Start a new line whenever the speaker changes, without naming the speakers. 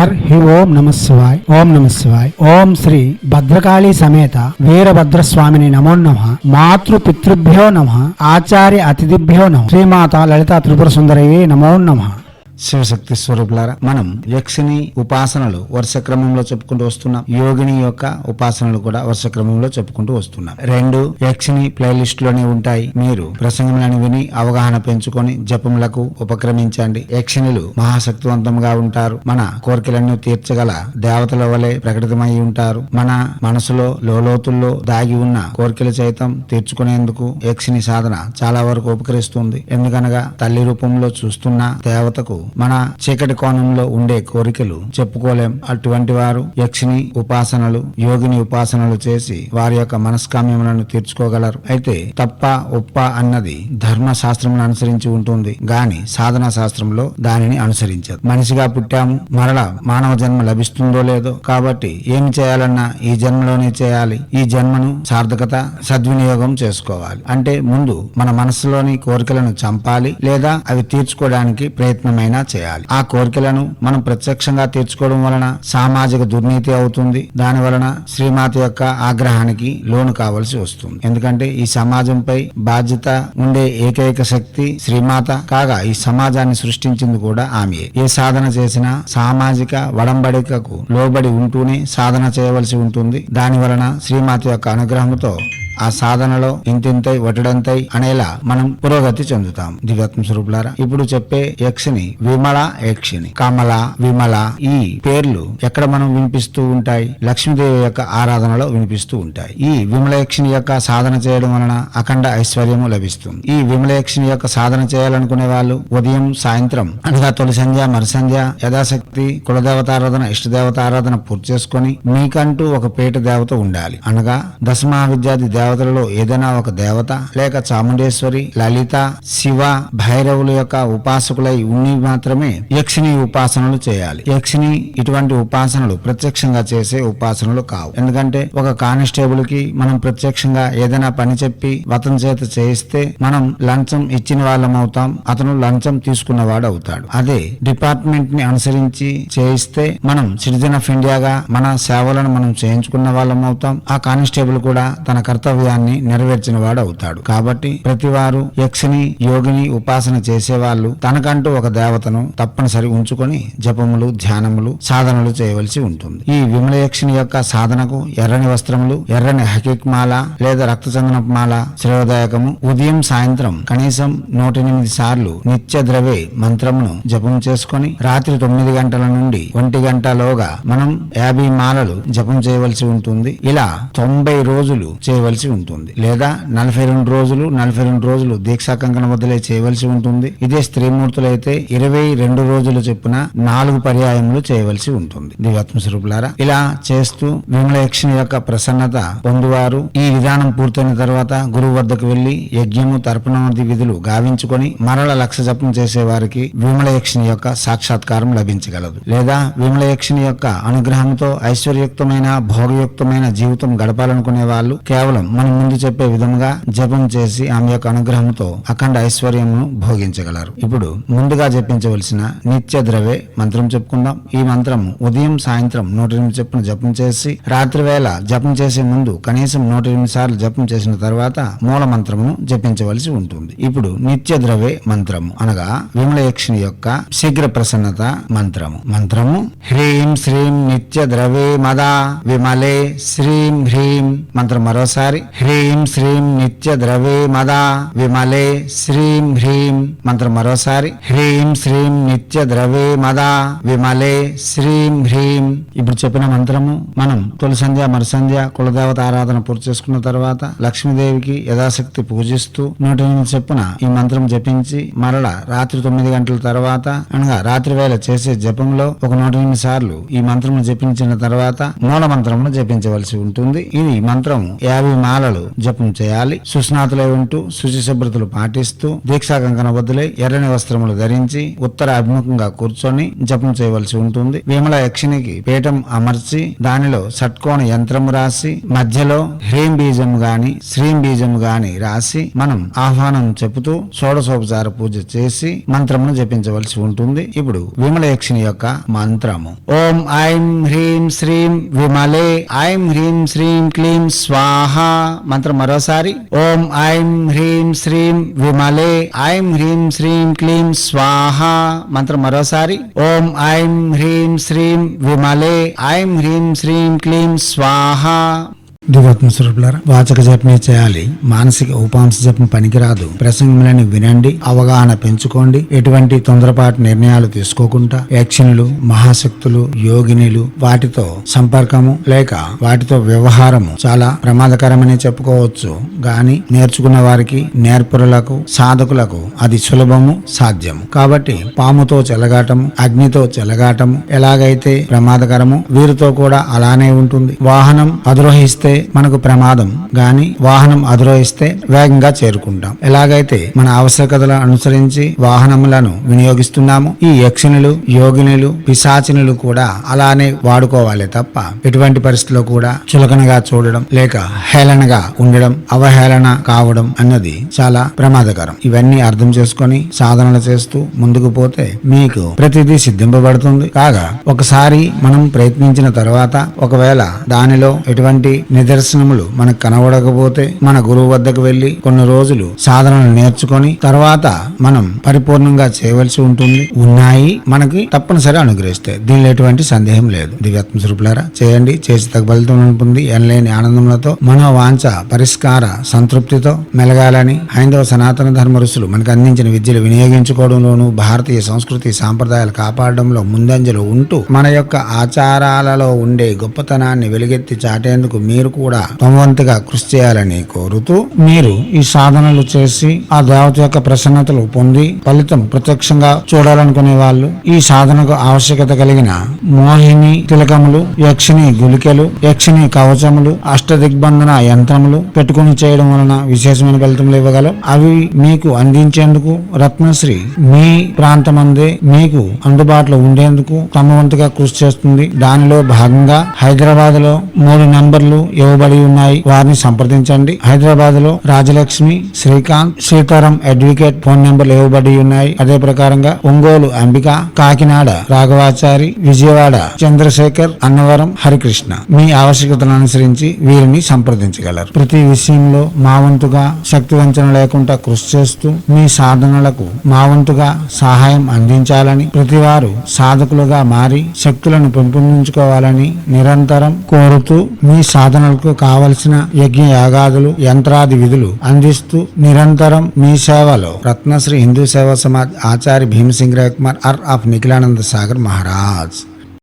హి ఓం నమ శివాయ్. ఓం నమ శివాయ్. ఓం శ్రీ భద్రకాళీ సమేత వీరభద్రస్వామిని నమో నమః. మాతృ పితృభ్యో నమః. ఆచార్య అతిథిభ్యో నమః. శ్రీమాత లలితా త్రిపుర సుందరయే నమో నమః.
శివశక్తి స్వరూపులారా, మనం యక్షిని ఉపాసనలు వరుస క్రమంలో చెప్పుకుంటూ వస్తున్నాం. యోగిని యొక్క ఉపాసనలు కూడా వరుస క్రమంలో చెప్పుకుంటూ వస్తున్నాం. రెండు యక్షిని ప్లేలిస్ట్ లోనే ఉంటాయి. మీరు ప్రసంగములను విని అవగాహన పెంచుకొని జపములకు ఉపక్రమించండి. యక్షిణులు మహాశక్తివంతంగా ఉంటారు. మన కోరికలను తీర్చగల దేవతల వలె ప్రకటితమై ఉంటారు. మన మనసులో లోతుల్లో దాగి ఉన్న కోరికలు సైతం తీర్చుకునేందుకు యక్షిని సాధన చాలా వరకు ఉపకరిస్తుంది. ఎందుకనగా తల్లి రూపంలో చూస్తున్న దేవతకు మన చీకటి కోణంలో ఉండే కోరికలు చెప్పుకోలేం. అటువంటి వారు యక్షిని ఉపాసనలు యోగిని ఉపాసనలు చేసి వారి యొక్క మనస్కామ్యములను తీర్చుకోగలరు. అయితే తప్ప ఒప్ప అన్నది ధర్మ శాస్త్రమును అనుసరించి ఉంటుంది గాని సాధనా శాస్త్రంలో దానిని అనుసరించదు. మనిషిగా పుట్టాము, మరల మానవ జన్మ లభిస్తుందో లేదో, కాబట్టి ఏమి చేయాలన్నా ఈ జన్మలోనే చేయాలి. ఈ జన్మను సార్థకత సద్వినియోగం చేసుకోవాలి. అంటే ముందు మన మనసులోని కోరికలను చంపాలి, లేదా అవి తీర్చుకోవడానికి ప్రయత్నమైన చేయాలి. ఆ కోరికలను మనం ప్రత్యక్షంగా తీర్చుకోవడం వలన సామాజిక దుర్నీతి అవుతుంది. దాని వలన శ్రీమాత యొక్క ఆగ్రహానికి లోను కావలసి వస్తుంది. ఎందుకంటే ఈ సమాజంపై బాధ్యత ఉండే ఏకైక శక్తి శ్రీమాత కాగా ఈ సమాజాన్ని సృష్టించింది కూడా ఆమె. ఏ సాధన చేసినా సామాజిక వడంబడికకు లోబడి ఉంటూనే సాధన చేయవలసి ఉంటుంది. దాని వలన శ్రీమాత యొక్క అనుగ్రహంతో ఆ సాధనలో ఇంతింతై వటడంతై అనేలా మనం పురోగతి చెందుతాం. దివ్యాత్మ స్వరూపులారా, ఇప్పుడు చెప్పే యక్షిని విమల, యక్షిని, కమల, విమల ఈ పేర్లు ఎక్కడ మనం వినిపిస్తూ ఉంటాయి? లక్ష్మీదేవి యొక్క ఆరాధనలో వినిపిస్తూ ఉంటాయి. ఈ విమల యక్షిని యొక్క సాధన చేయడం వలన అఖండ ఐశ్వర్యము లభిస్తుంది. ఈ విమల యక్షిని యొక్క సాధన చేయాలనుకునే వాళ్ళు ఉదయం సాయంత్రం అనగా తొలి సంధ్య మరుసంధ్య యథాశక్తి కులదేవతారాధన ఇష్టదేవతారాధన పూర్తి చేసుకొని మీకంటూ ఒక పీఠ దేవత ఉండాలి. అనగా దశమహావిద్యాది దేవతలలో ఏదైనా ఒక దేవత లేక చాముండేశ్వరి, లలిత, శివ, భైరవుల యొక్క ఉపాసకులై ఉన్ని మాత్రమే యక్షిని ఉపాసనలు చేయాలి. యక్షిని ఇటువంటి ఉపాసనలు ప్రత్యక్షంగా చేసే ఉపాసనలు కావు. ఎందుకంటే ఒక కానిస్టేబుల్ కి మనం ప్రత్యక్షంగా ఏదైనా పని చెప్పి అతని చేత చేయిస్తే మనం లంచం ఇచ్చిన వాళ్ళం అవుతాం, అతను లంచం తీసుకున్నవాడు అవుతాడు. అదే డిపార్ట్మెంట్ ని అనుసరించి చేయిస్తే మనం సిటిజన్ ఆఫ్ ఇండియాగా మన సేవలను మనం చేయించుకున్న వాళ్ళం అవుతాం. ఆ కానిస్టేబుల్ కూడా తన కర్తవ్యాన్ని నెరవేర్చిన వాడు అవుతాడు. కాబట్టి ప్రతి వారు యక్షిని యోగిని ఉపాసన చేసేవాళ్ళు తనకంటూ ఒక దేవతను తప్పనిసరి ఉంచుకొని జపములు ధ్యానములు సాధనలు చేయవలసి ఉంటుంది. ఈ విమల యక్షిని యొక్క సాధనకు ఎర్రని వస్త్రములు, ఎర్రని హకిక్ మాల లేదా రక్తచందనపు మాల శ్రేయోదాయకము. ఉదయం సాయంత్రం కనీసం 108 సార్లు నిత్య ద్రవే మంత్రమును జపం చేసుకొని రాత్రి 9 గంటల నుండి 1 గంటలోగా మనం 50 మాలలు జపం చేయవలసి ఉంటుంది. ఇలా 90 రోజులు చేయవలసి ఉంటుంది. లేదా 42 రోజులు దీక్షా కంకణ వదిలే చేయవలసి ఉంటుంది. ఇదే స్త్రీమూర్తులైతే 22 రోజులు చొప్పున 4 పర్యాయములు చేయవలసి ఉంటుంది. దివ్యాత్మ స్వరూపులారా, ఇలా చేస్తూ విమల యక్షిని యొక్క ప్రసన్నత పొందువారు ఈ విధానం పూర్తయిన తర్వాత గురువు వద్దకు వెళ్లి యజ్ఞము తర్పణాది విధులు గావించుకొని మరల లక్ష జపం చేసే వారికి విమల యక్షిని యొక్క సాక్షాత్కారం లభించగలదు. లేదా విమల యక్షిని యొక్క అనుగ్రహంతో ఐశ్వర్యయుక్తమైన భోగయుక్తమైన జీవితం గడపాలనుకునే వాళ్ళు కేవలం మనం ముందు చెప్పే విధంగా జపం చేసి ఆమె యొక్క అనుగ్రహంతో అఖండ ఐశ్వర్యమును భోగించగలరు. ఇప్పుడు ముందుగా జపించవలసిన నిత్య ద్రవే మంత్రం చెప్పుకుందాం. ఈ మంత్రం ఉదయం సాయంత్రం 108 చొప్పున జపం చేసి రాత్రి వేళ జపం చేసే ముందు కనీసం 108 సార్లు జపం చేసిన తర్వాత మూల మంత్రమును జపించవలసి ఉంటుంది. ఇప్పుడు నిత్య ద్రవే మంత్రము అనగా విమల యక్షిని యొక్క శీఘ్ర ప్రసన్నత మంత్రము హ్రీం శ్రీం నిత్య ద్రవే మదా విమలే శ్రీం హ్రీం. మంత్రం మరోసారి హ్రీం శ్రీం నిత్య ద్రవే మదా విమలే శ్రీం హ్రీం. మంత్రం మరోసారి హ్రీం శ్రీం నిత్య ద్రవే మదా విమలే శ్రీం హ్రీం. ఇప్పుడు చెప్పిన మంత్రము మనం తొలి సంధ్య మరుసంధ్య కులదేవత ఆరాధన పూర్తి చేసుకున్న తర్వాత లక్ష్మీదేవికి యథాశక్తి పూజిస్తూ 108 చొప్పున ఈ మంత్రం జపించి మరల రాత్రి 9 గంటల తర్వాత అనగా రాత్రి వేళ చేసే జపంలో ఒక 108 సార్లు ఈ మంత్రమును జపించిన తర్వాత మూల మంత్రమును జపించవలసి ఉంటుంది. ఇది మంత్రం 50 మాలలు జపం చేయాలి. సుస్నాతులై ఉంటూ శుచి శుభ్రతలు పాటిస్తూ దీక్షా కంకణ బద్దులై ఎర్రని వస్త్రములు ధరించి ఉత్తర అభిముఖంగా కూర్చొని జపం చేయవలసి ఉంటుంది. విమల యక్షినికి పీఠం అమర్చి దానిలో షట్కోణ యంత్రం రాసి మధ్యలో హ్రీం బీజం గాని శ్రీం బీజం గాని రాసి మనం ఆహ్వానం చెబుతూ షోడశోపచార పూజ చేసి మంత్రమును జపించవలసి ఉంటుంది. ఇప్పుడు విమల యక్షిని యొక్క మంత్రము ఓం ఐం హ్రీం శ్రీం విమలే ఐం హ్రీం శ్రీం క్లీం స్వాహ. మంత్రం మరోసారి ఓం ఐం హ్రీం శ్రీం విమలే ఐం హ్రీం శ్రీం క్లీం స్వాహ. మంత్రం మరోసారి ఓం ఐం హ్రీం శ్రీం విమలే ఐం హ్రీం శ్రీం క్లీం స్వాహ. దివాత్మ స్వరూపులారా, వాచక జపమే చేయాలి, మానసిక ఉపాంశ జపం పనికిరాదు. ప్రసంగములను వినండి, అవగాహన పెంచుకోండి. ఎటువంటి తొందరపాటు నిర్ణయాలు తీసుకోకుండా యక్షిణులు, మహాశక్తులు, యోగినులు వాటితో సంపర్కము లేక వాటితో వ్యవహారము చాలా ప్రమాదకరమని చెప్పుకోవచ్చు. గాని నేర్చుకున్న వారికి, నేర్పరులకు, సాధకులకు అది సులభము, సాధ్యము. కాబట్టి పాముతో చెలగాటము, అగ్నితో చెలగాటము ఎలాగైతే ప్రమాదకరము, వీరితో కూడా అలానే ఉంటుంది. వాహనం అధిరోహిస్తే మనకు ప్రమాదం, గాని వాహనం అధిరోహిస్తే వేగంగా చేరుకుంటాం. ఎలాగైతే మన ఆవశ్యకతలను అనుసరించి వాహనములను వినియోగిస్తున్నాము, ఈ యక్షిణులు, యోగినులు, పిశాచినులు కూడా అలానే వాడుకోవాలి తప్ప ఎటువంటి పరిస్థితిలో కూడా చులకనగా చూడడం లేక హేళనగా ఉండడం, అవహేళన కావడం అన్నది చాలా ప్రమాదకరం. ఇవన్నీ అర్థం చేసుకొని సాధనలు చేస్తూ ముందుకు పోతే మీకు ప్రతిదీ సిద్ధింపబడుతుంది. కాగా ఒకసారి మనం ప్రయత్నించిన తర్వాత ఒకవేళ దానిలో ఎటువంటి నిదర్శనములు మనకు కనబడకపోతే మన గురువు వద్దకు వెళ్లి కొన్ని రోజులు సాధనలు నేర్చుకొని తర్వాత మనం పరిపూర్ణంగా చేయవలసి ఉంటుంది. ఉన్నాయి మనకి తప్పనిసరి అనుగ్రహిస్తాయి, దీనిలో ఎటువంటి సందేహం లేదు. దివ్యాత్మ స్వరూపులారా, చేయండి, చేసి తగ్గ ఫలితం ఉంటుంది. ఎనలేని ఆనందములతో మనోవాంఛ పరిష్కార సంతృప్తితో మెలగాలని హైందవ సనాతన ధర్మ ఋషులు మనకు అందించిన విద్యలు వినియోగించుకోవడంలోనూ భారతీయ సంస్కృతి సాంప్రదాయాలు కాపాడడంలో ముందంజలో ఉంటూ మన యొక్క ఆచారాలలో ఉండే గొప్పతనాన్ని వెలుగెత్తి చాటేందుకు మీరు కూడా తమవంతుగా కృషి చేయాలని కోరుతూ, మీరు ఈ సాధనలు చేసి ఆ దేవత యొక్క ప్రసన్నతలు పొంది ఫలితం ప్రత్యక్షంగా చూడాలనుకునే వాళ్ళు ఈ సాధనకు ఆవశ్యకత కలిగిన మోహిని తిలకములు, యక్షిని గులికలు, యక్షిని కవచములు, అష్టదిగ్బంధన యంత్రములు పెట్టుకుని చేయడం వలన విశేషమైన ఫలితములు ఇవ్వగలవు. అవి మీకు అందించేందుకు రత్నశ్రీ మీ ప్రాంతమందే మీకు అందుబాటులో ఉండేందుకు తమ వంతుగా కృషి చేస్తుంది. దానిలో భాగంగా హైదరాబాద్ లో 3 నంబర్లు ఇవ్వబడి ఉన్నాయి, వారిని సంప్రదించండి. హైదరాబాద్ లో రాజలక్ష్మి, శ్రీకాంత్, సీతారాం అడ్వకేట్ ఫోన్ నెంబర్లు ఇవ్వబడి ఉన్నాయి. అదే ప్రకారంగా ఒంగోలు అంబిక, కాకినాడ రాఘవాచారి, విజయవాడ చంద్రశేఖర్, అన్నవరం హరికృష్ణ మీ ఆవశ్యకతలను అనుసరించి వీరిని సంప్రదించగలరు. ప్రతి విషయంలో మా వంతుగా శక్తి వంచన లేకుండా కృషి చేస్తూ మీ సాధనలకు మా వంతుగా సహాయం అందించాలని, ప్రతివారు సాధకులుగా మారి శక్తులను పెంపొందించుకోవాలని నిరంతరం కోరుతూ మీ సాధనలకు కావలసిన యజ్ఞ యాగాదులు, యంత్రాది విధులు అందిస్తూ నిరంతరం మీ సేవలో రత్నశ్రీ హిందూ సేవా సమాజ్ ఆచార్య భీమసింగ్ రాయ్ కుమార్ ఆఫ్ నిఖిలానంద సాగర్ మహారాజ్.